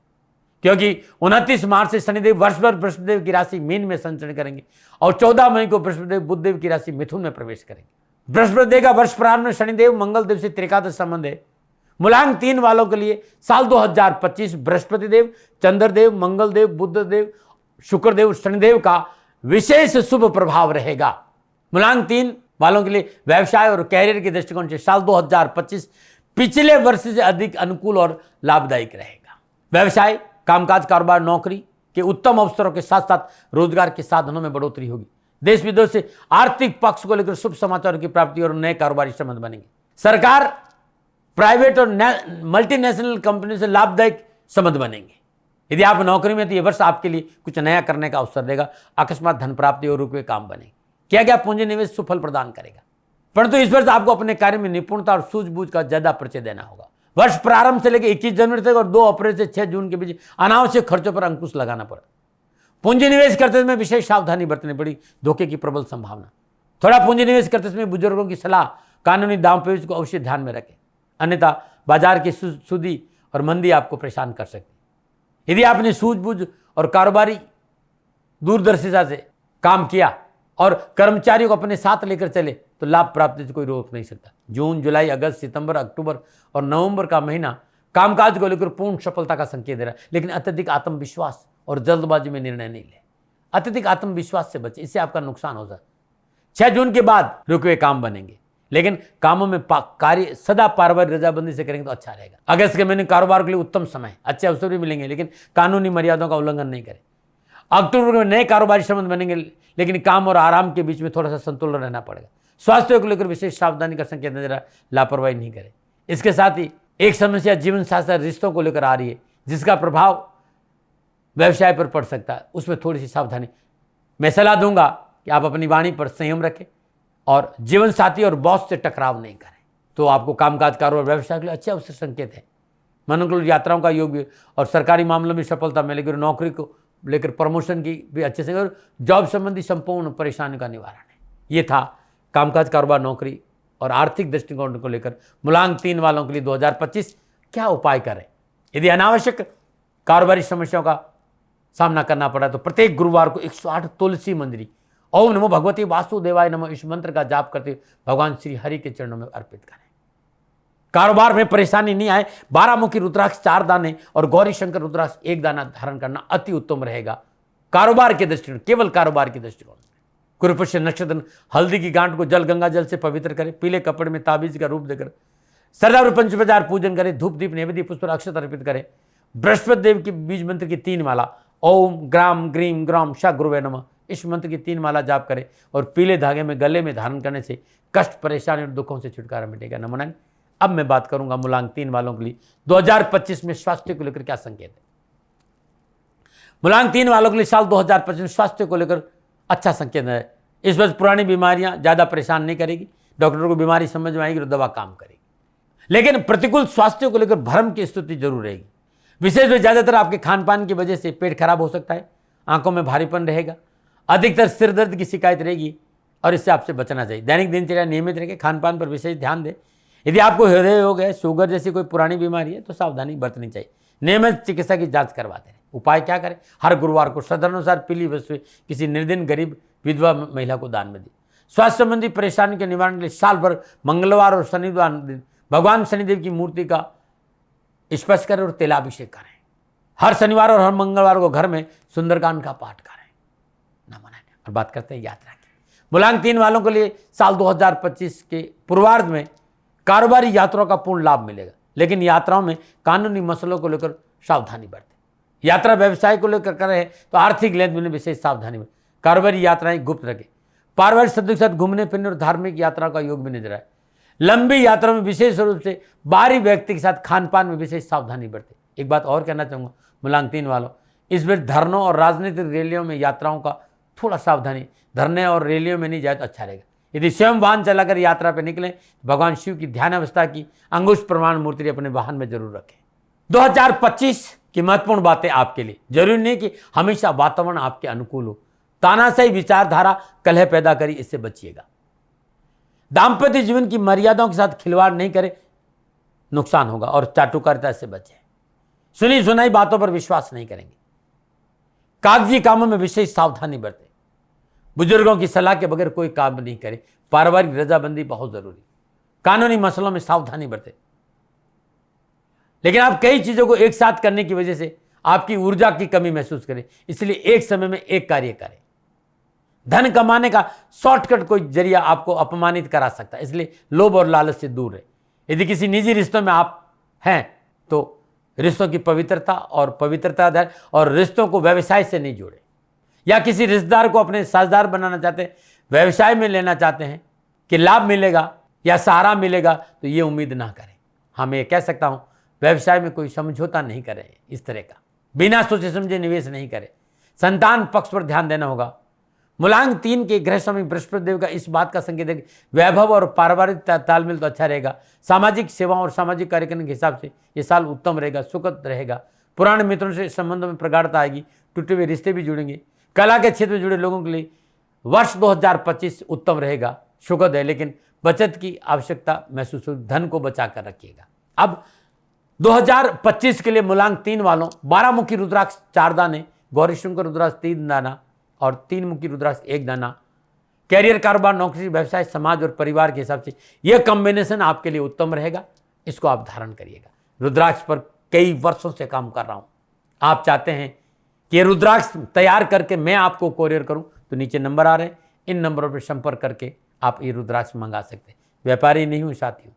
क्योंकि 29 मार्च से शनिदेव वर्ष भर बृहस्पतिदेव की राशि मीन में संचरण करेंगे और 14 मई को बृहस्पतिदेव बुधदेव की राशि मिथुन में प्रवेश करेंगे। बृहस्पतिदेव का वर्ष प्रारंभ में शनिदेव मंगल देव से त्रिकादश संबंध है। मूलांक 3 वालों के लिए साल 2025 बृहस्पतिदेव, चंद्रदेव, मंगलदेव, बुधदेव, शुक्रदेव, शनिदेव का विशेष शुभ प्रभाव रहेगा। मूलांक 3 वालों के लिए व्यवसाय और कैरियर के दृष्टिकोण से साल 2025 पिछले वर्ष से अधिक अनुकूल और लाभदायक रहेगा। व्यवसाय, कामकाज, कारोबार, नौकरी के उत्तम अवसरों के साथ साथ रोजगार के साधनों में बढ़ोतरी होगी। देश विदेश से आर्थिक पक्ष को लेकर शुभ समाचार की प्राप्ति और नए कारोबारी संबंध बनेंगे। सरकार, प्राइवेट और मल्टीनेशनल कंपनी से लाभदायक संबंध बनेंगे। यदि आप नौकरी में तो ये वर्ष आपके लिए कुछ नया करने का अवसर देगा। अकस्मात धन प्राप्ति और रुके काम बनेंगे। क्या क्या पूंजी निवेश सुफल प्रदान करेगा। परंतु इस वर्ष आपको अपने कार्य में निपुणता और सूझबूझ का ज्यादा परिचय देना होगा। वर्ष प्रारंभ से लेकर 21 जनवरी तक और 2 अप्रैल से 6 जून के बीच अनावश्यक खर्चों पर अंकुश लगाना पड़ा। पूंजी निवेश करते समय विशेष सावधानी बरतनी पड़ी। धोखे की प्रबल संभावना। थोड़ा पूंजी निवेश करते समय बुजुर्गों की सलाह, कानूनी दांव पेच को अवश्य ध्यान में रखें, अन्यथा बाजार की सुधी और मंदी आपको परेशान कर सकती है। यदि आपने सूझबूझ और कारोबारी दूरदर्शिता से काम किया और कर्मचारियों को अपने साथ लेकर चले तो लाभ प्राप्ति से कोई रोक नहीं सकता। जून, जुलाई, अगस्त, सितंबर, अक्टूबर और नवंबर का महीना कामकाज को लेकर पूर्ण सफलता का संकेत दे रहा है, लेकिन अत्यधिक आत्मविश्वास और जल्दबाजी में निर्णय नहीं ले। अत्यधिक आत्मविश्वास से बचे, इससे आपका नुकसान हो सकता है। 6 जून के बाद रुके हुए काम बनेंगे, लेकिन कामों में कार्य सदा पारिवारिक रजाबंदी से करेंगे तो अच्छा रहेगा। अगस्त के महीने कारोबार के लिए उत्तम समय, अच्छे अवसर भी मिलेंगे, लेकिन कानूनी मर्यादाओं का उल्लंघन नहीं करें। अक्टूबर में नए कारोबारी संबंध बनेंगे, लेकिन काम और आराम के बीच में थोड़ा सा संतुलन रहना पड़ेगा। स्वास्थ्य को लेकर विशेष सावधानी का संकेत नजर आ, लापरवाही नहीं करें। इसके साथ ही एक समस्या जीवन साथी रिश्तों को लेकर आ रही है, जिसका प्रभाव व्यवसाय पर पड़ सकता है, उसमें थोड़ी सी सावधानी। मैं सलाह दूंगा कि आप अपनी वाणी पर संयम रखें और जीवन साथी और बॉस से टकराव नहीं करें, तो आपको कामकाज, कारोबार, व्यवसाय के लिए अच्छे अवसर संकेत है। मनोनुकूल यात्राओं का योग भी और सरकारी मामलों में सफलता मिलेगी। नौकरी को लेकर प्रमोशन की भी अच्छे से और जॉब संबंधी संपूर्ण परेशानी का निवारण है। ये था कामकाज, कारोबार, नौकरी और आर्थिक दृष्टिकोण को लेकर मूलांक 3 वालों के लिए 2025 क्या उपाय करें। यदि अनावश्यक कारोबारी समस्याओं का सामना करना पड़ा तो प्रत्येक गुरुवार को 108 तुलसी मंजरी ओम नमो भगवती वासुदेवाय नमो इस मंत्र का जाप करते हुए भगवान श्री हरि के चरणों में अर्पित करें। कारोबार में परेशानी नहीं आए, 12 मुखी रुद्राक्ष 4 दाने और गौरी शंकर रुद्राक्ष 1 दाना धारण करना अति उत्तम रहेगा कारोबार के दृष्टिकोण, केवल कारोबार के दृष्टिकोण। गुरुपुष्य नक्षत्र हल्दी की गांठ को जल गंगा जल से पवित्र करें, पीले कपड़े में ताबीज का रूप देकर सरदार पंचोपचार पूजन करें, धूप दीप नैवेद्य पुष्प और अक्षत अर्पित करें। बृहस्पति देव की बीज मंत्र की 3 माला ओम ग्राम ग्रीम ग्राम श गुरुवे नमः इस मंत्र की 3 माला जाप करें और पीले धागे में गले में धारण करने से कष्ट, परेशानी और दुखों से छुटकारा मिलेगा। नमन। अब मैं बात करूंगा मूलांक 3 वालों के लिए 2025 में स्वास्थ्य को लेकर क्या संकेत है। मूलांक 3 वालों के लिए साल 2025 में स्वास्थ्य को लेकर अच्छा संकेत है। इस वर्ष पुरानी बीमारियां ज्यादा परेशान नहीं करेगी, डॉक्टरों को बीमारी समझ में आएगी तो दवा काम करेगी, लेकिन प्रतिकूल स्वास्थ्य को लेकर भ्रम की स्थिति जरूर रहेगी। विशेष में ज्यादातर आपके खान पान की वजह से पेट खराब हो सकता है, आंखों में भारीपन रहेगा, अधिकतर सिर दर्द की शिकायत रहेगी और इससे आपसे बचना चाहिए। दैनिक दिनचर्या नियमित रखें, खान पान पर विशेष ध्यान दें। यदि आपको हृदय रोग है, शुगर जैसी कोई पुरानी बीमारी है तो सावधानी बरतनी चाहिए। नियमित चिकित्सा की जांच करवाते रहें। उपाय क्या करें, हर गुरुवार को श्रद्धानुसार पीली वस्तु किसी निर्धन गरीब विधवा महिला को दान में दी। स्वास्थ्य संबंधी परेशानी के निवारण के लिए साल भर मंगलवार और शनिवार दिन भगवान शनिदेव की मूर्ति का स्पर्श करें और तेलाभिषेक करें। हर शनिवार और हर मंगलवार को घर में सुंदरकांड का पाठ करें। नमन। और बात करते हैं यात्रा की। मूलांक 3 वालों के लिए साल 2025 के पूर्वार्ध में कारोबारी यात्राओं का पूर्ण लाभ मिलेगा, लेकिन यात्राओं में कानूनी मसलों को लेकर सावधानी बरतें। यात्रा व्यवसाय को लेकर कर रहे हैं तो आर्थिक लेन देन में विशेष सावधानी बरतें। कारोबारी यात्राएं गुप्त रखें। पारिवारिक सदस्यों के साथ घूमने फिरने और धार्मिक यात्रा का योग भी नजर आए। लंबी यात्रा में विशेष रूप से बाहरी व्यक्ति के साथ खान पान में विशेष सावधानी बरतें। एक बात और कहना चाहूंगा मूलांक 3 वालों, इस बार धरनों और राजनीतिक रैलियों में यात्राओं का थोड़ा सावधानी, धरने और रैलियों में नहीं जाए तो अच्छा रहेगा। यदि स्वयं वाहन चलाकर यात्रा पर निकलें तो भगवान शिव की ध्यान अवस्था की अंगुष्ठ प्रमाण मूर्ति अपने वाहन में जरूर रखें। 2025 की महत्वपूर्ण बातें आपके लिए, जरूरी नहीं कि हमेशा वातावरण आपके अनुकूल हो। तानाशाही विचारधारा कलह पैदा करी, इससे बचिएगा। दाम्पत्य जीवन की मर्यादाओं के साथ खिलवाड़ नहीं करें, नुकसान होगा और चाटुकारिता से बचें। सुनी सुनाई बातों पर विश्वास नहीं करेंगे। कागजी कामों में विशेष सावधानी बरतें। बुजुर्गों की सलाह के बगैर कोई काम नहीं करें। पारिवारिक रजाबंदी बहुत जरूरी। कानूनी मसलों में सावधानी बरतें। लेकिन आप कई चीजों को एक साथ करने की वजह से आपकी ऊर्जा की कमी महसूस करें, इसलिए एक समय में एक कार्य करें। धन कमाने का शॉर्टकट कोई जरिया आपको अपमानित करा सकता है, इसलिए लोभ और लालच से दूर रहे। यदि किसी निजी रिश्तों में आप हैं तो रिश्तों की पवित्रता और रिश्तों को व्यवसाय से नहीं जोड़े, या किसी रिश्तेदार को अपने साझेदार बनाना चाहते हैं, व्यवसाय में लेना चाहते हैं कि लाभ मिलेगा या सहारा मिलेगा, तो ये उम्मीद ना करें। हाँ, मैं ये कह सकता हूं व्यवसाय में कोई समझौता नहीं करें, इस तरह का बिना सोचे समझे निवेश नहीं करें। संतान पक्ष पर ध्यान देना होगा। मूलांक 3 के ग्रह स्वामी बृहस्पति देव का इस बात का संकेत है कि वैभव और पारिवारिक तालमेल तो अच्छा रहेगा। सामाजिक सेवाओं और सामाजिक कार्यक्रम के हिसाब से ये साल उत्तम रहेगा, सुखद रहेगा। पुराने मित्रों से संबंधों में प्रगाढ़ता आएगी, टूटे हुए रिश्ते भी जुड़ेंगे। कला के क्षेत्र में जुड़े लोगों के लिए वर्ष 2025 उत्तम रहेगा, सुखद है, लेकिन बचत की आवश्यकता महसूस हो। धन को बचा कर रखिएगा। अब 2025 के लिए मूलांक 3 वालों 12 मुखी रुद्राक्ष 4 दाने, गौरी शंकर रुद्राक्ष 3 दाना और 3 मुखी रुद्राक्ष 1 दाना, कैरियर, कारोबार, नौकरी, व्यवसाय, समाज और परिवार के हिसाब से यह कॉम्बिनेशन आपके लिए उत्तम रहेगा। इसको आप धारण करिएगा। रुद्राक्ष पर कई वर्षों से काम कर रहा हूं। आप चाहते हैं कि ये रुद्राक्ष तैयार करके मैं आपको कोरियर करूं तो नीचे नंबर आ रहे हैं, इन नंबरों पर संपर्क करके आप ये रुद्राक्ष मंगा सकते हैं। व्यापारी नहीं हूं साथियों,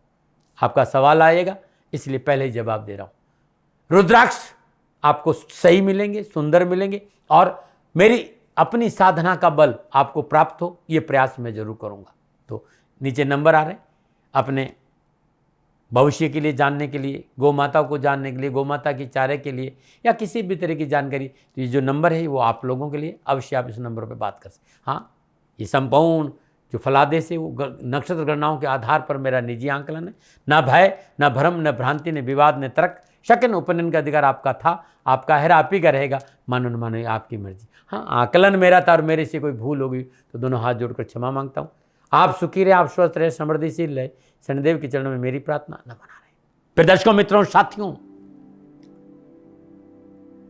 आपका सवाल आएगा इसलिए पहले ही जवाब दे रहा हूं। रुद्राक्ष आपको सही मिलेंगे, सुंदर मिलेंगे और मेरी अपनी साधना का बल आपको प्राप्त हो, ये प्रयास मैं जरूर करूंगा। तो नीचे नंबर आ रहे हैं, अपने भविष्य के लिए जानने के लिए, गौ माता को जानने के लिए, गौ माता की चारे के लिए या किसी भी तरह की जानकारी, तो ये जो नंबर है वो आप लोगों के लिए, अवश्य आप इस नंबर पर बात कर सकते। हाँ, ये संपूर्ण जो फलादेश है वो नक्षत्र गणनाओं के आधार पर मेरा निजी आंकलन है। ना भय, ना भ्रम, न भ्रांति, न विवाद, न तर्क, शक, न उपनयन का अधिकार आपका था, आपका है, आप ही का रहेगा। मानो न मानो आपकी मर्जी। हाँ, आकलन मेरा था और मेरे से कोई भूल होगी तो दोनों हाथ जोड़कर क्षमा मांगता हूँ। आप सुखी रहे, आप स्वस्थ रहे, समृद्धिशील रहे, शनिदेव के चरणों में मेरी प्रार्थना न बना रहे। फिर दर्शकों, मित्रों, साथियों,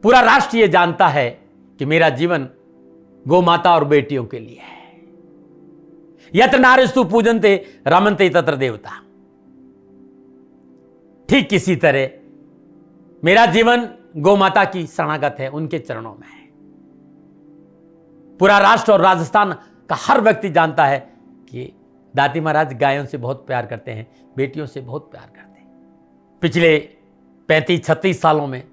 पूरा राष्ट्र ये जानता है कि मेरा जीवन गौ माता और बेटियों के लिए है। यत्र नारीस्तु पूजन्ते रमन्ते तत्र देवता। ठीक किसी तरह मेरा जीवन गौ माता की शरणागत है, उनके चरणों में है। पूरा राष्ट्र और राजस्थान का हर व्यक्ति जानता है कि दाती महाराज गायों से बहुत प्यार करते हैं, बेटियों से बहुत प्यार करते हैं। पिछले 35-36 सालों में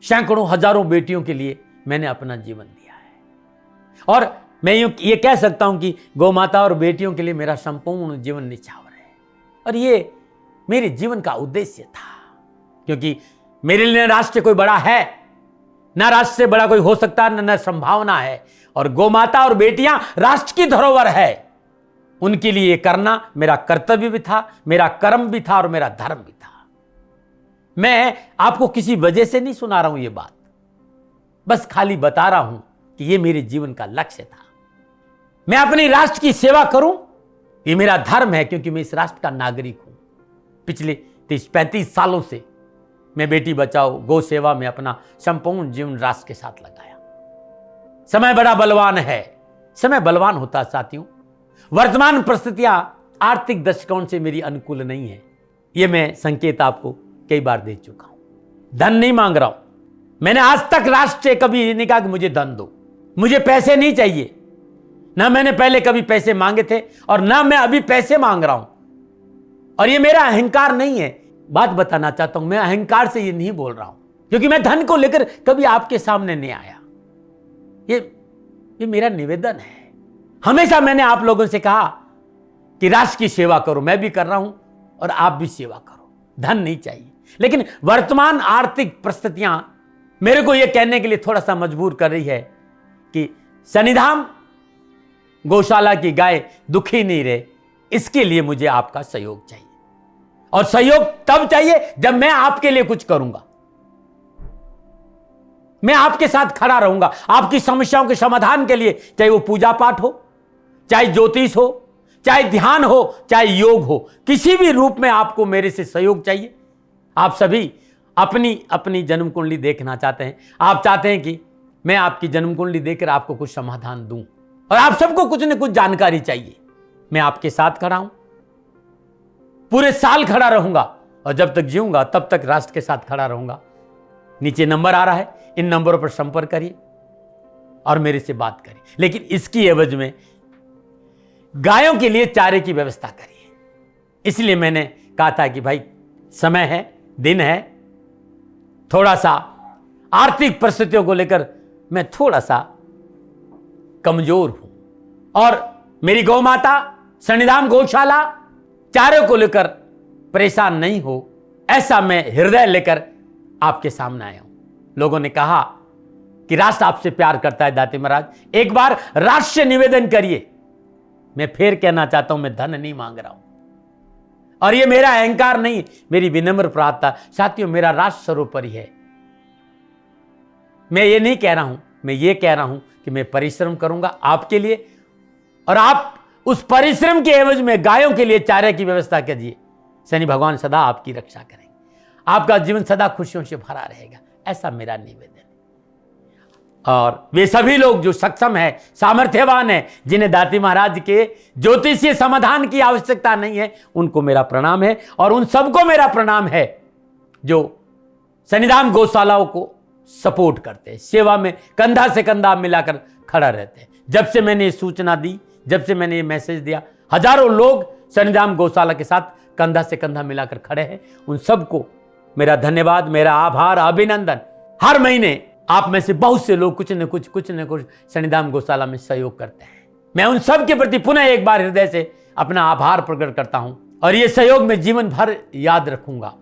सैकड़ों हजारों बेटियों के लिए मैंने अपना जीवन दिया है और मैं ये कह सकता हूं कि गौ माता और बेटियों के लिए मेरा संपूर्ण जीवन निछावर है। और ये मेरे जीवन का उद्देश्य था, क्योंकि मेरे लिए राष्ट्र कोई बड़ा है, ना राष्ट्र से बड़ा कोई हो सकता है, न संभावना है। और गौ माता और बेटियां राष्ट्र की धरोहर है, उनके लिए करना मेरा कर्तव्य भी था, मेरा कर्म भी था और मेरा धर्म भी था। मैं आपको किसी वजह से नहीं सुना रहा हूं ये बात, बस खाली बता रहा हूं कि ये मेरे जीवन का लक्ष्य था। मैं अपने राष्ट्र की सेवा करूं, ये मेरा धर्म है, क्योंकि मैं इस राष्ट्र का नागरिक हूं। पिछले 30-35 सालों से मैं बेटी बचाओ, गौ सेवा में अपना संपूर्ण जीवन राष्ट्र के साथ लगाया। समय बड़ा बलवान है, समय बलवान होता है साथियों। वर्तमान परिस्थितियां आर्थिक दृष्टिकोण से मेरी अनुकूल नहीं है, यह मैं संकेत आपको कई बार दे चुका हूं। धन नहीं मांग रहा हूं, मैंने आज तक राष्ट्र से कभी ये नहीं कहा कि मुझे धन दो, मुझे पैसे नहीं चाहिए। ना मैंने पहले कभी पैसे मांगे थे और ना मैं अभी पैसे मांग रहा हूं। और ये मेरा अहंकार नहीं है। बात बताना चाहता हूं, मैं अहंकार से ये नहीं बोल रहा हूं, क्योंकि मैं धन को लेकर कभी आपके सामने नहीं आया। ये मेरा निवेदन है। हमेशा मैंने आप लोगों से कहा कि राष्ट्र की सेवा करो, मैं भी कर रहा हूं और आप भी सेवा करो। धन नहीं चाहिए, लेकिन वर्तमान आर्थिक परिस्थितियां मेरे को यह कहने के लिए थोड़ा सा मजबूर कर रही है कि शनिधाम गौशाला की गाय दुखी नहीं रहे, इसके लिए मुझे आपका सहयोग चाहिए। और सहयोग तब चाहिए जब मैं आपके लिए कुछ करूंगा, मैं आपके साथ खड़ा रहूंगा आपकी समस्याओं के समाधान के लिए, चाहे वो पूजा पाठ हो, चाहे ज्योतिष हो, चाहे ध्यान हो, चाहे योग हो, किसी भी रूप में आपको मेरे से सहयोग चाहिए। आप सभी अपनी अपनी जन्म कुंडली देखना चाहते हैं, आप चाहते हैं कि मैं आपकी जन्म कुंडली देखकर आपको कुछ समाधान दूं, और आप सबको कुछ न कुछ जानकारी चाहिए। मैं आपके साथ खड़ा हूं, पूरे साल खड़ा रहूंगा और जब तक जीऊंगा तब तक राष्ट्र के साथ खड़ा रहूंगा। नीचे नंबर आ रहा है, इन नंबरों पर संपर्क करिए और मेरे से बात करिए, लेकिन इसकी एवज में गायों के लिए चारे की व्यवस्था करिए। इसलिए मैंने कहा था कि भाई समय है, दिन है, थोड़ा सा आर्थिक परिस्थितियों को लेकर मैं थोड़ा सा कमजोर हूं और मेरी गौ माता शनिधाम गौशाला चारे को लेकर परेशान नहीं हो, ऐसा मैं हृदय लेकर आपके सामने आया हूं। लोगों ने कहा कि राष्ट्र आपसे प्यार करता है दाती महाराज, एक बार राष्ट्र से निवेदन करिए। मैं फिर कहना चाहता हूं, मैं धन नहीं मांग रहा हूं और ये मेरा अहंकार नहीं, मेरी विनम्र प्रार्थना। साथियों, मेरा राष्ट्र सर्वोपरि है। मैं ये नहीं कह रहा हूं, मैं ये कह रहा हूं कि मैं परिश्रम करूंगा आपके लिए और आप उस परिश्रम के एवज में गायों के लिए चारे की व्यवस्था कीजिए। शनि भगवान सदा आपकी रक्षा करेंगे। आपका जीवन सदा खुशियों से भरा रहेगा, ऐसा मेरा निवेदन है। और वे सभी लोग जो सक्षम है, सामर्थ्यवान है, जिन्हें दाती महाराज के ज्योतिषीय समाधान की आवश्यकता नहीं है, उनको मेरा प्रणाम है। और उन सबको मेरा प्रणाम है जो शनिधाम गौशालाओं को सपोर्ट करते हैं, सेवा में कंधा से कंधा मिलाकर खड़ा रहते हैं। जब से मैंने ये सूचना दी, जब से मैंने ये मैसेज दिया, हजारों लोग शनिधाम गौशाला के साथ कंधा से कंधा मिलाकर खड़े हैं। उन सबको मेरा धन्यवाद, मेरा आभार, अभिनंदन। हर महीने आप में से बहुत से लोग कुछ न कुछ शनिधाम गौशाला में सहयोग करते हैं। मैं उन सब के प्रति पुनः एक बार हृदय से अपना आभार प्रकट करता हूं और ये सहयोग मैं जीवन भर याद रखूंगा।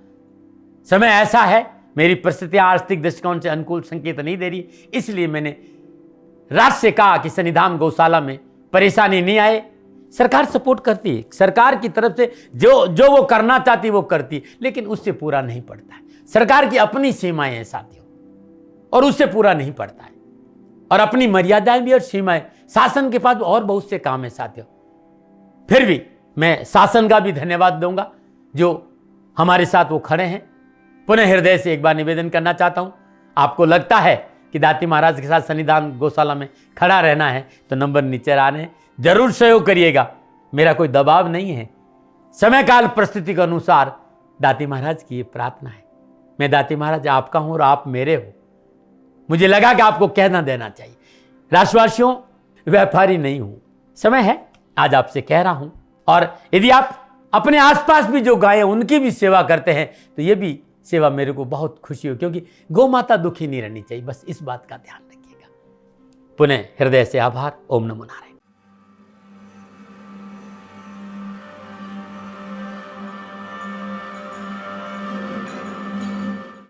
समय ऐसा है, मेरी परिस्थितियां आर्थिक दृष्टिकोण से अनुकूल संकेत नहीं दे रही, इसलिए मैंने राज से कहा कि शनिधाम गौशाला में परेशानी नहीं आए। सरकार सपोर्ट करती है, सरकार की तरफ से जो वो करना चाहती वो करती, लेकिन उससे पूरा नहीं पड़ता है। सरकार की अपनी सीमाएं हैं साथियों, और उससे पूरा नहीं पड़ता है। और अपनी मर्यादाएं भी और सीमाएं, शासन के पास और बहुत से काम है साथियों। फिर भी मैं शासन का भी धन्यवाद दूंगा जो हमारे साथ वो खड़े हैं। पुनः हृदय से एक बार निवेदन करना चाहता हूं, आपको लगता है कि दाती महाराज के साथ शनिधाम गौशाला में खड़ा रहना है तो नंबर नीचे आ रहे हैं, जरूर सहयोग करिएगा। मेरा कोई दबाव नहीं है, समय काल परिस्थिति के अनुसार दाती महाराज की ये प्रार्थना है। मैं दाती महाराज आपका हूं और आप मेरे हो, मुझे लगा कि आपको कहना देना चाहिए। राशिवासियों, व्यापारी नहीं हूं, समय है आज आपसे कह रहा हूं। और यदि आप अपने आसपास भी जो गायें उनकी भी सेवा करते हैं तो ये भी सेवा मेरे को बहुत खुशी हो, क्योंकि गौ माता दुखी नहीं रहनी चाहिए, बस इस बात का ध्यान रखिएगा। पुनः हृदय से आभार। ओम नमो नारायण।